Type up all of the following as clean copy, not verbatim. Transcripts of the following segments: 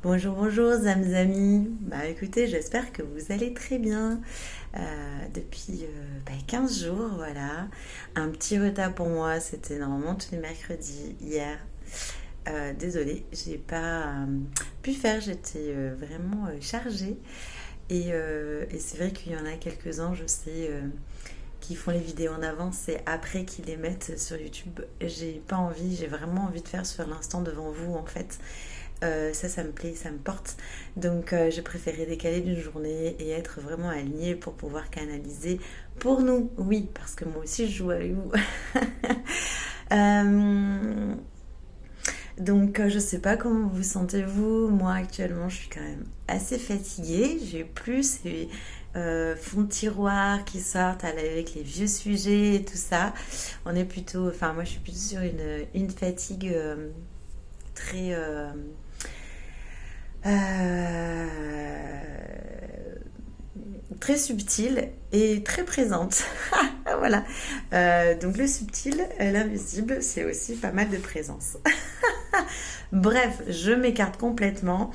Bonjour, bonjour, amis. Bah écoutez, j'espère que vous allez très bien. Depuis 15 jours, voilà. Un petit retard pour moi, c'était normalement tous les mercredis hier. Désolée, j'ai pas pu faire, j'étais vraiment chargée. Et c'est vrai qu'il y en a quelques-uns, je sais, qui font les vidéos en avance et après qui les mettent sur YouTube. J'ai pas envie, j'ai vraiment envie de faire sur l'instant devant vous en fait. Ça me plaît, ça me porte. Donc j'ai préféré décaler d'une journée et être vraiment alignée pour pouvoir canaliser pour nous. Oui, parce que moi aussi je joue avec vous. Euh, je sais pas comment vous sentez-vous. Moi actuellement je suis quand même assez fatiguée. J'ai plus ces fonds de tiroir qui sortent avec les vieux sujets et tout ça. On est plutôt, enfin moi je suis plutôt sur une fatigue très euh, très subtile et très présente. Voilà. Donc le subtil, l'invisible, c'est aussi pas mal de présence. Bref, je m'écarte complètement.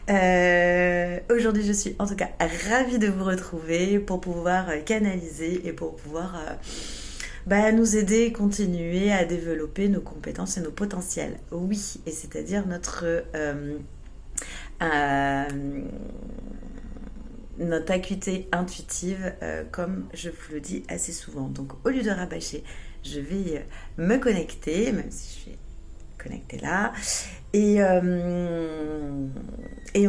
Aujourd'hui, je suis en tout cas ravie de vous retrouver pour pouvoir canaliser et pour pouvoir nous aider et continuer à développer nos compétences et nos potentiels. Oui, et c'est-à-dire euh, notre acuité intuitive, comme je vous le dis assez souvent. Donc au lieu de rabâcher, je vais me connecter, même si je suis connectée là. Et on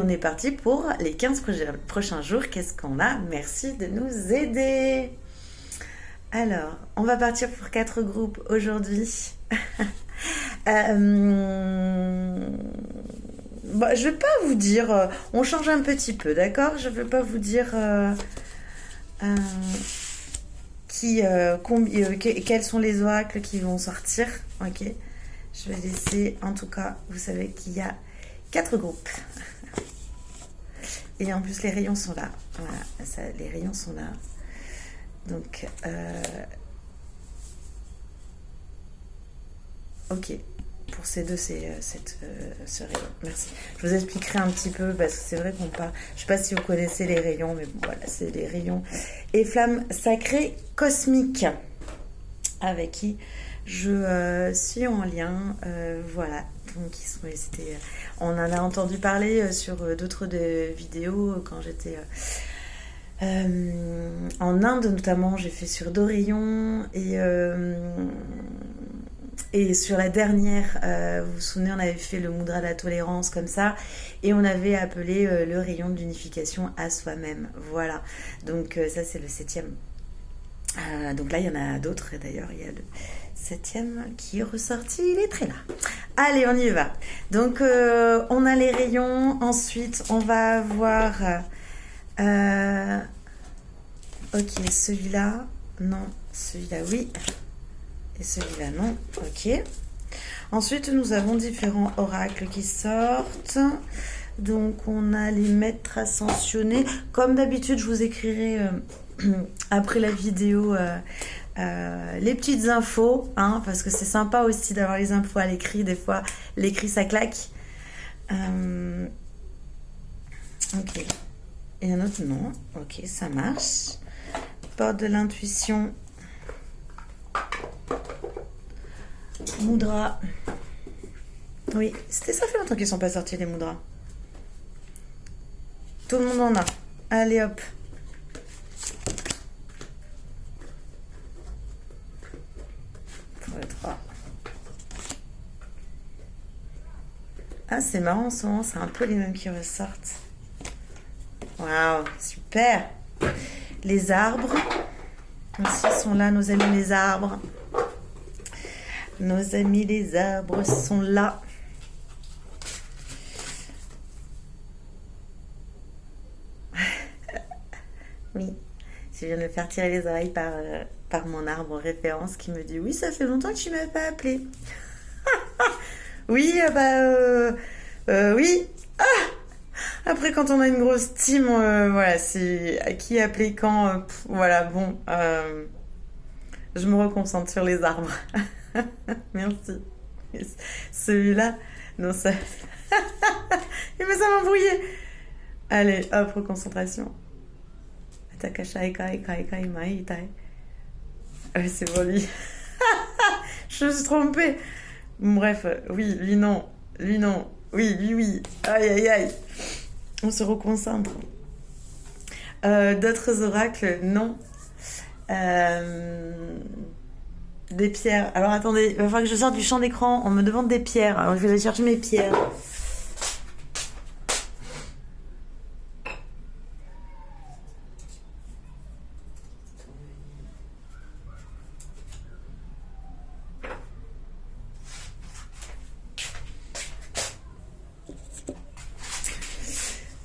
est parti pour les 15 prochains jours. Qu'est-ce qu'on a? Merci de nous aider. Alors, on va partir pour 4 groupes aujourd'hui. Je vais pas vous dire, on change un petit peu, d'accord? Je vais pas vous dire euh, quels sont les oracles qui vont sortir, ok? Je vais laisser, en tout cas, vous savez qu'il y a 4 groupes. Et en plus, les rayons sont là. Voilà, les rayons sont là. Donc, ok. Pour ces deux, c'est ce rayon. Merci. Je vous expliquerai un petit peu parce que c'est vrai qu'on parle. Je ne sais pas si vous connaissez les rayons, mais bon, voilà, c'est les rayons et flammes sacrées cosmiques avec qui je suis en lien. Voilà. Donc, on en a entendu parler sur d'autres vidéos quand j'étais en Inde, notamment. J'ai fait sur Dorion et sur la dernière, vous vous souvenez, on avait fait le Mudra de la tolérance comme ça, et on avait appelé le rayon d'unification à soi-même. Voilà, donc ça c'est le 7e. Donc là il y en a d'autres, d'ailleurs il y a le 7e qui est ressorti, il est très là. Allez, on y va. Donc on a les rayons, ensuite on va avoir... ok, celui-là, non, celui-là oui. Et celui-là, non. Ok. Ensuite, nous avons différents oracles qui sortent. Donc, on a les maîtres ascensionnés. Comme d'habitude, je vous écrirai après la vidéo les petites infos. Hein, parce que c'est sympa aussi d'avoir les infos à l'écrit. Des fois, l'écrit, ça claque. Ok. Et un autre, non. Ok, ça marche. Porte de l'intuition. Mudra. Oui, ça fait longtemps qu'ils sont pas sortis les mudras. Tout le monde en a. Allez hop. Pour le 3. Ah, c'est marrant en ce moment, c'est un peu les mêmes qui ressortent. Waouh, super. Les arbres. Aussi sont là, nos amis les arbres. Nos amis les arbres sont là. Oui, je viens de me faire tirer les oreilles par mon arbre en référence qui me dit « Oui, ça fait longtemps que tu m'avais pas appelé. » Oui, oui. Ah, après, quand on a une grosse team, voilà, c'est à qui appeler quand. Voilà, bon. Je me reconcentre sur les arbres. Merci. Celui-là, non, ça. Mais ça m'a embrouillé. Allez, hop, reconcentration. C'est pour lui. Je me suis trompée. Bref, oui, lui non. Lui non. Oui, lui oui. Aïe, aïe, aïe. On se reconcentre. D'autres oracles, non. Des pierres. Alors attendez, il va falloir que je sorte du champ d'écran. On me demande des pierres. Alors je vais aller chercher mes pierres.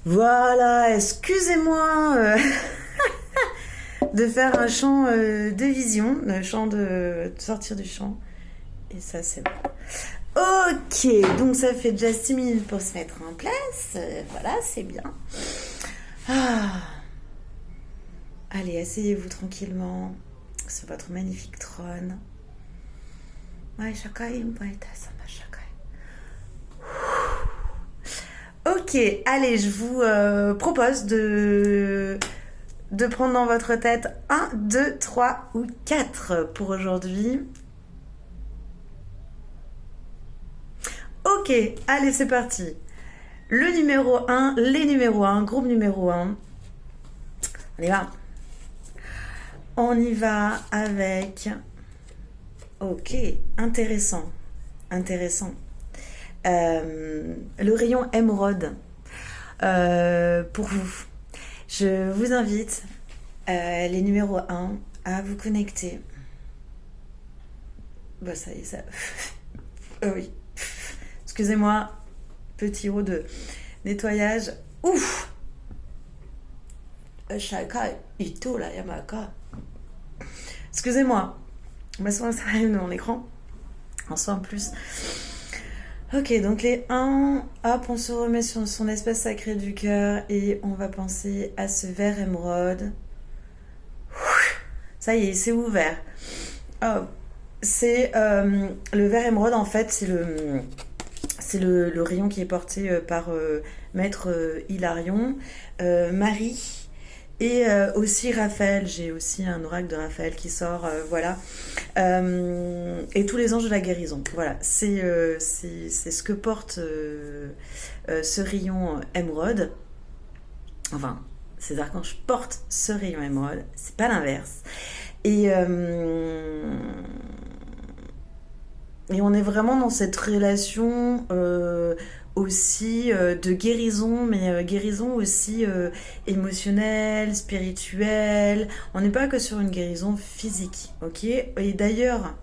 Voilà, excusez-moi de faire un chant de vision, un chant de sortir du champ. Et ça, c'est bon. Ok, donc ça fait déjà 6 minutes pour se mettre en place. Voilà, c'est bien. Ah. Allez, asseyez-vous tranquillement sur votre magnifique trône. Ok, allez, je vous propose de prendre dans votre tête 1, 2, 3 ou 4 pour aujourd'hui. Ok, allez, c'est parti. Le numéro 1, les numéros 1, groupe numéro 1. On y va. On y va avec... Ok, intéressant. Intéressant. Le rayon émeraude pour vous. Je vous invite, les numéros 1, à vous connecter. Bah ça y est, ça... oui. Excusez-moi, petit haut de nettoyage. Ouf. Shaka ito la yamaka. Excusez-moi. Ma soin ça arrive dans mon écran. En soi en plus. Ok, donc les 1, hop, on se remet sur son espace sacré du cœur et on va penser à ce verre émeraude. Ça y est, c'est ouvert. Oh, c'est le verre émeraude, en fait, c'est le rayon qui est porté par Maître Hilarion, Marie et aussi Raphaël. J'ai aussi un oracle de Raphaël qui sort, voilà. Et tous les anges de la guérison. Voilà, c'est ce que porte ce rayon émeraude. Enfin, ces archanges portent ce rayon émeraude, c'est pas l'inverse. Et on est vraiment dans cette relation aussi de guérison, mais guérison aussi émotionnelle, spirituelle. On n'est pas que sur une guérison physique, ok? Et d'ailleurs,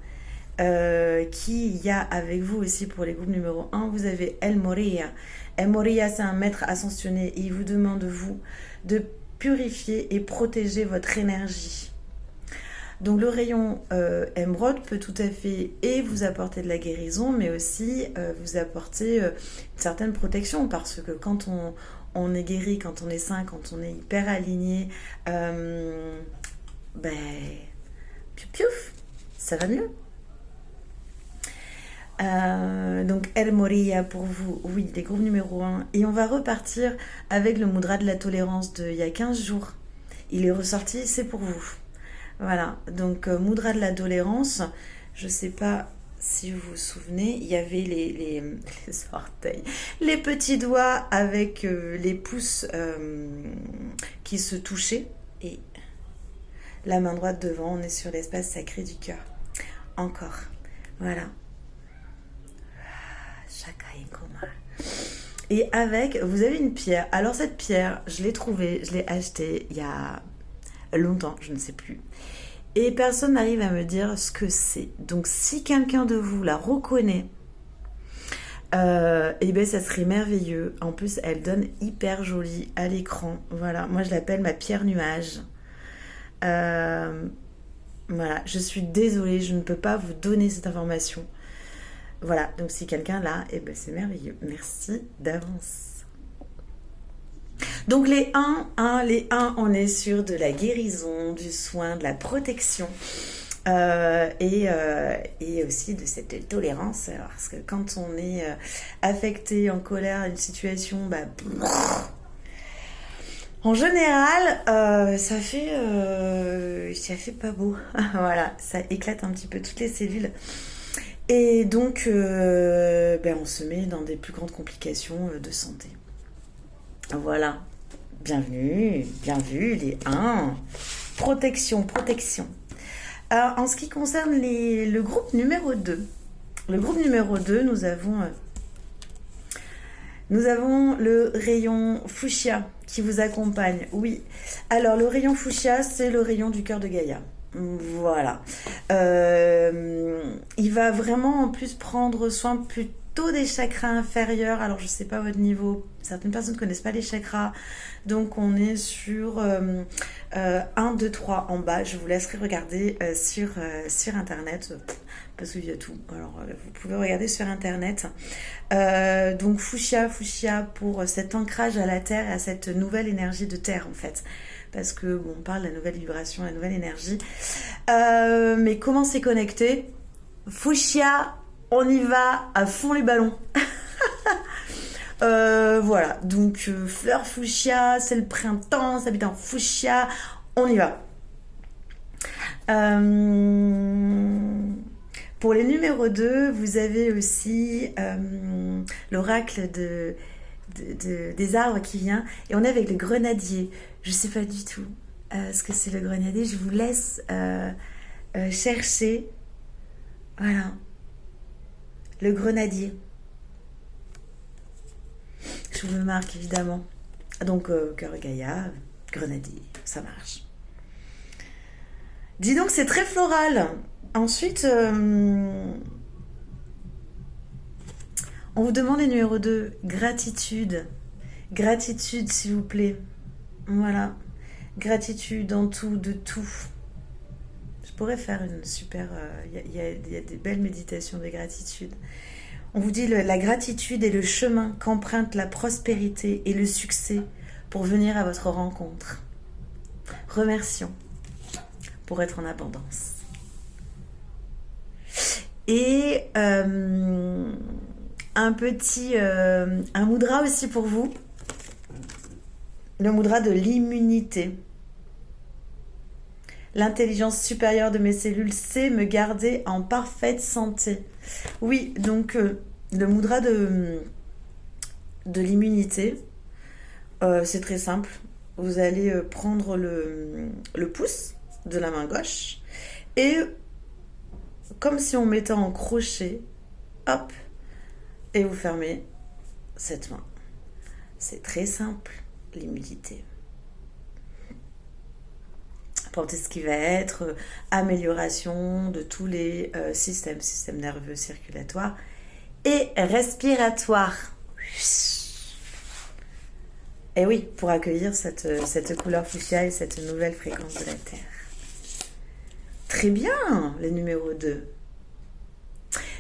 qui y a avec vous aussi pour les groupes numéro 1, vous avez El Moria. El Moria, c'est un maître ascensionné et il vous demande, vous, de purifier et protéger votre énergie. Donc le rayon émeraude peut tout à fait et vous apporter de la guérison, mais aussi vous apporter une certaine protection, parce que quand on est guéri, quand on est sain, quand on est hyper aligné, piouf piouf, ça va mieux. Donc El Moria pour vous, oui, les groupes numéro 1. Et on va repartir avec le Mudra de la tolérance d'il y a 15 jours. Il est ressorti, c'est pour vous. Voilà, donc Mudra de la tolérance, je ne sais pas si vous vous souvenez, il y avait les orteils, les petits doigts avec les pouces qui se touchaient, et la main droite devant, on est sur l'espace sacré du cœur. Encore, voilà. Et avec, vous avez une pierre. Alors cette pierre, je l'ai trouvée, je l'ai achetée il y a longtemps, je ne sais plus. Et personne n'arrive à me dire ce que c'est. Donc si quelqu'un de vous la reconnaît, et ben ça serait merveilleux. En plus, elle donne hyper jolie à l'écran. Voilà, moi je l'appelle ma pierre nuage. Voilà, je suis désolée, je ne peux pas vous donner cette information. Voilà, donc si quelqu'un l'a, et ben c'est merveilleux. Merci d'avance. Donc les 1, on est sur de la guérison, du soin, de la protection. Et aussi de cette tolérance, parce que quand on est affecté, en colère à une situation, bah, en général, ça fait pas beau. Voilà, ça éclate un petit peu toutes les cellules. Et donc, ben, on se met dans des plus grandes complications de santé. Voilà. Bienvenue, bien vu, les 1. Protection, protection. Alors, en ce qui concerne le groupe numéro 2, nous avons le rayon fuchsia qui vous accompagne. Oui, alors le rayon fuchsia, c'est le rayon du cœur de Gaïa. Voilà. Il va vraiment en plus prendre soin plutôt des chakras inférieurs. Alors je sais pas votre niveau, certaines personnes ne connaissent pas les chakras. Donc on est sur 1, 2, 3 en bas. Je vous laisserai regarder sur internet. Parce qu'il y a tout. Alors vous pouvez regarder sur internet. Donc fuchsia pour cet ancrage à la terre et à cette nouvelle énergie de terre en fait. Parce que bon, on parle de la nouvelle vibration, la nouvelle énergie. Mais comment c'est connecté? Fuchsia, on y va à fond les ballons. Voilà, donc fleur fuchsia, c'est le printemps, ça habite en fuchsia, on y va. Pour les numéros 2, vous avez aussi l'oracle des arbres qui vient, et on est avec le grenadier. Je sais pas du tout ce que c'est le grenadier, je vous laisse chercher. Voilà, le grenadier. Je vous le marque évidemment. Donc, cœur Gaïa, grenadier, ça marche. Dis donc, c'est très floral. Ensuite, on vous demande les numéros 2. Gratitude. Gratitude, s'il vous plaît. Voilà. Gratitude en tout, de tout. Je pourrais faire une super... Il y a des belles méditations de gratitude. On vous dit la gratitude est le chemin qu'emprunte la prospérité et le succès pour venir à votre rencontre. Remercions pour être en abondance. Et un mudra aussi pour vous. Le mudra de l'immunité. L'intelligence supérieure de mes cellules sait me garder en parfaite santé. Oui, donc le mudra de l'immunité, c'est très simple. Vous allez prendre le pouce de la main gauche et comme si on mettait en crochet, hop, et vous fermez cette main. C'est très simple, l'immunité. Pour tout ce qui va être amélioration de tous les système nerveux, circulatoire et respiratoire. Et oui, pour accueillir cette couleur fuchsia et cette nouvelle fréquence de la Terre. Très bien, les numéros 2.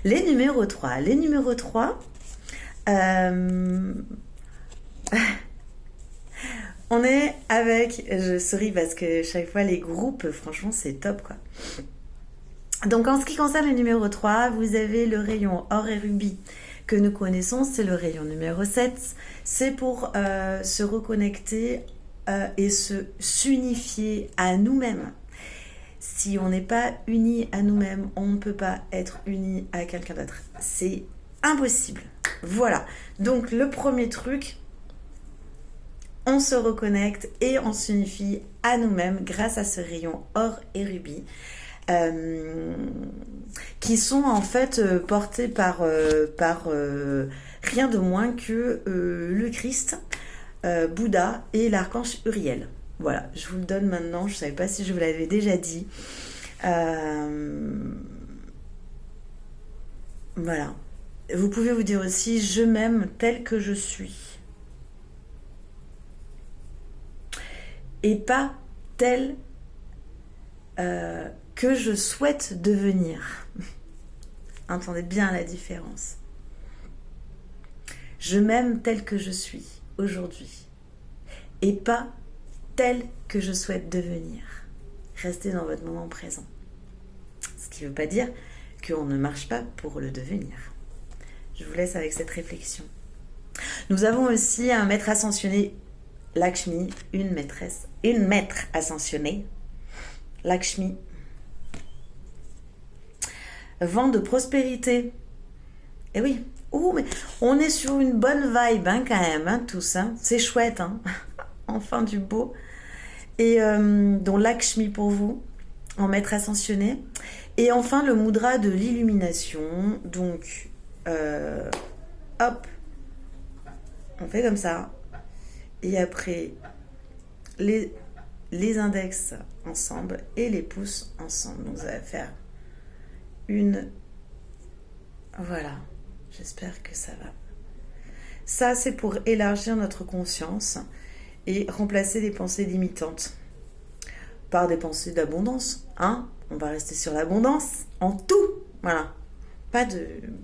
Les numéros 3. Les numéros 3, on est avec, je souris parce que chaque fois les groupes, franchement c'est top quoi. Donc en ce qui concerne le numéro 3, vous avez le rayon or et rubis que nous connaissons, c'est le rayon numéro 7. C'est pour se reconnecter et s'unifier à nous-mêmes. Si on n'est pas unis à nous-mêmes, on ne peut pas être unis à quelqu'un d'autre. C'est impossible. Voilà. Donc le premier truc, on se reconnecte et on s'unifie à nous-mêmes grâce à ce rayon or et rubis qui sont en fait portés par rien de moins que le Christ, Bouddha et l'archange Uriel. Voilà, je vous le donne maintenant, je ne savais pas si je vous l'avais déjà dit. Voilà. Vous pouvez vous dire aussi, je m'aime tel que je suis. Et pas tel que je souhaite devenir. Entendez bien la différence. Je m'aime tel que je suis aujourd'hui. Et pas tel que je souhaite devenir. Restez dans votre moment présent. Ce qui ne veut pas dire qu'on ne marche pas pour le devenir. Je vous laisse avec cette réflexion. Nous avons aussi un maître ascensionné, Lakshmi, une maître ascensionnée, Lakshmi. Vent de prospérité. Et oui, mais on est sur une bonne vibe hein, quand même, hein, tous. Hein. C'est chouette, hein. Enfin du beau. Et donc Lakshmi pour vous, en maître ascensionné. Et enfin le mudra de l'illumination. Donc, hop, on fait comme ça. Et après, les index ensemble et les pouces ensemble. Donc, ça va faire une... Voilà. J'espère que ça va. Ça, c'est pour élargir notre conscience et remplacer les pensées limitantes par des pensées d'abondance. Hein? On va rester sur l'abondance en tout. Voilà.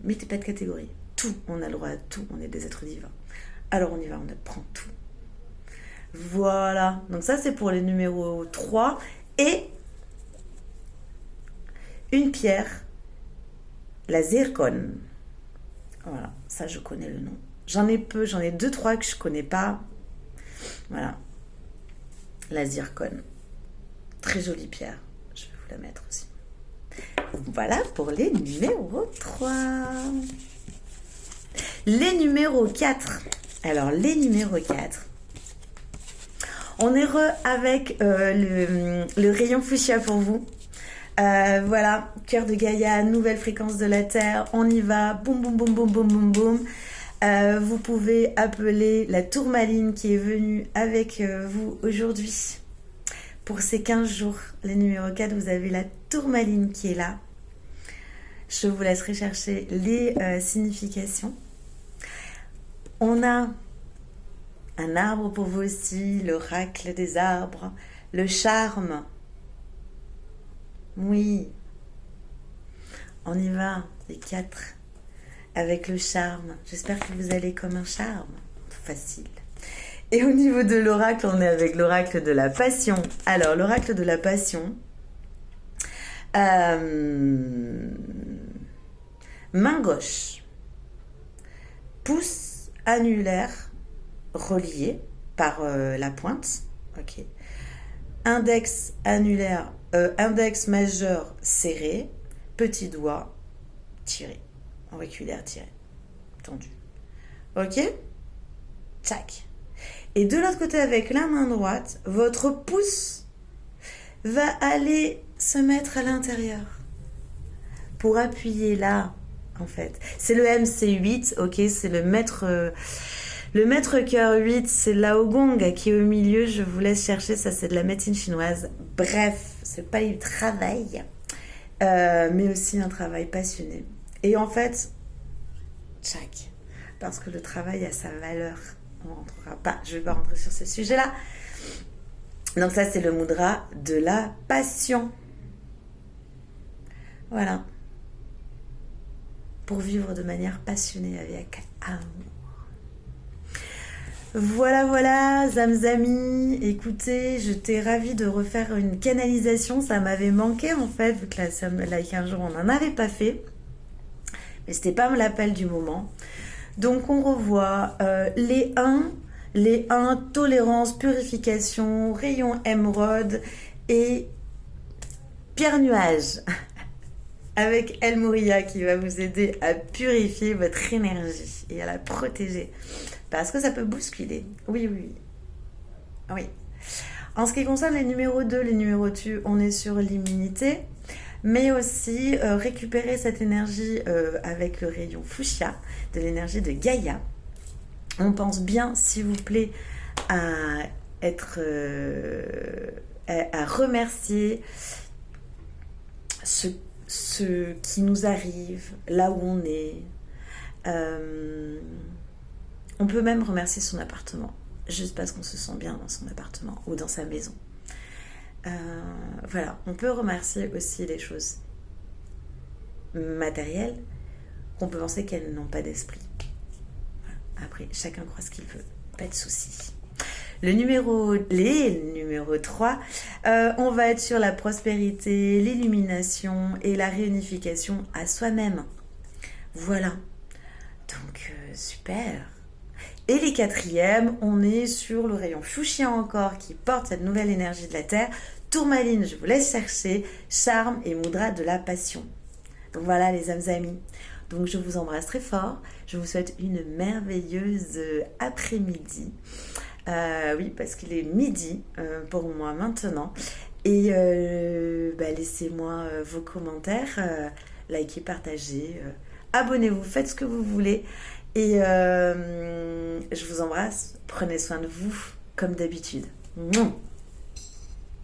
Mettez pas de catégorie. Tout. On a le droit à tout. On est des êtres divins. Alors, on y va. On apprend tout. Voilà, donc ça c'est pour les numéros 3 et une pierre, la zircone. Voilà, ça je connais le nom. J'en ai 2-3 que je connais pas. Voilà, la zircone. Très jolie pierre, je vais vous la mettre aussi. Voilà pour les numéros 3. Les numéros 4. Alors les numéros 4. On est avec le rayon fuchsia pour vous. Voilà, cœur de Gaïa, nouvelle fréquence de la Terre. On y va, boum, boum, boum, boum, boum, boum, boum. Vous pouvez appeler la tourmaline qui est venue avec vous aujourd'hui. Pour ces 15 jours, les numéros 4, vous avez la tourmaline qui est là. Je vous laisserai chercher les significations. On a un arbre pour vous aussi, l'oracle des arbres, le charme. Oui, on y va, les 4, avec le charme. J'espère que vous allez comme un charme, facile. Et au niveau de l'oracle, on est avec l'oracle de la passion. Alors, l'oracle de la passion, main gauche, pouce annulaire, relié par la pointe, ok. Index annulaire, index majeur serré, petit doigt tiré, auriculaire tiré, tendu, ok. Tac. Et de l'autre côté avec la main droite, votre pouce va aller se mettre à l'intérieur pour appuyer là, en fait. C'est le MC8, ok, c'est le maître. Le maître cœur 8, c'est Lao Gong qui est au milieu. Je vous laisse chercher, ça c'est de la médecine chinoise. Bref, c'est pas du travail, mais aussi un travail passionné. Et en fait, tchac, parce que le travail a sa valeur. On rentrera pas, je vais pas rentrer sur ce sujet-là. Donc ça c'est le mudra de la passion. Voilà. Pour vivre de manière passionnée avec amour. Voilà, Zamzami, écoutez, j'étais ravie de refaire une canalisation, ça m'avait manqué en fait, vu que là, 15 jours, on n'en avait pas fait, mais c'était pas l'appel du moment. Donc on revoit les 1, tolérance, purification, rayon émeraude et pierre nuage, avec El Moria qui va vous aider à purifier votre énergie et à la protéger. Parce que ça peut bousculer. Oui. En ce qui concerne les numéros 2, les numéros 2, on est sur l'immunité, mais aussi récupérer cette énergie avec le rayon fuchsia, de l'énergie de Gaïa. On pense bien, s'il vous plaît, à remercier ce qui nous arrive, là où on est. On peut même remercier son appartement, juste parce qu'on se sent bien dans son appartement ou dans sa maison. Voilà, on peut remercier aussi les choses matérielles qu'on peut penser qu'elles n'ont pas d'esprit. Voilà. Après, chacun croit ce qu'il veut, pas de souci. Les numéro 3, on va être sur la prospérité, l'illumination et la réunification à soi-même. Voilà. Donc, super. Et les quatrièmes, on est sur le rayon fuchsia encore qui porte cette nouvelle énergie de la Terre. Tourmaline, je vous laisse chercher. Charme et mudra de la passion. Donc voilà les âmes amies. Donc je vous embrasse très fort. Je vous souhaite une merveilleuse après-midi. Oui, parce qu'il est midi pour moi maintenant. Et laissez-moi vos commentaires, likez, partagez, abonnez-vous, faites ce que vous voulez. Et je vous embrasse. Prenez soin de vous comme d'habitude. Mouah.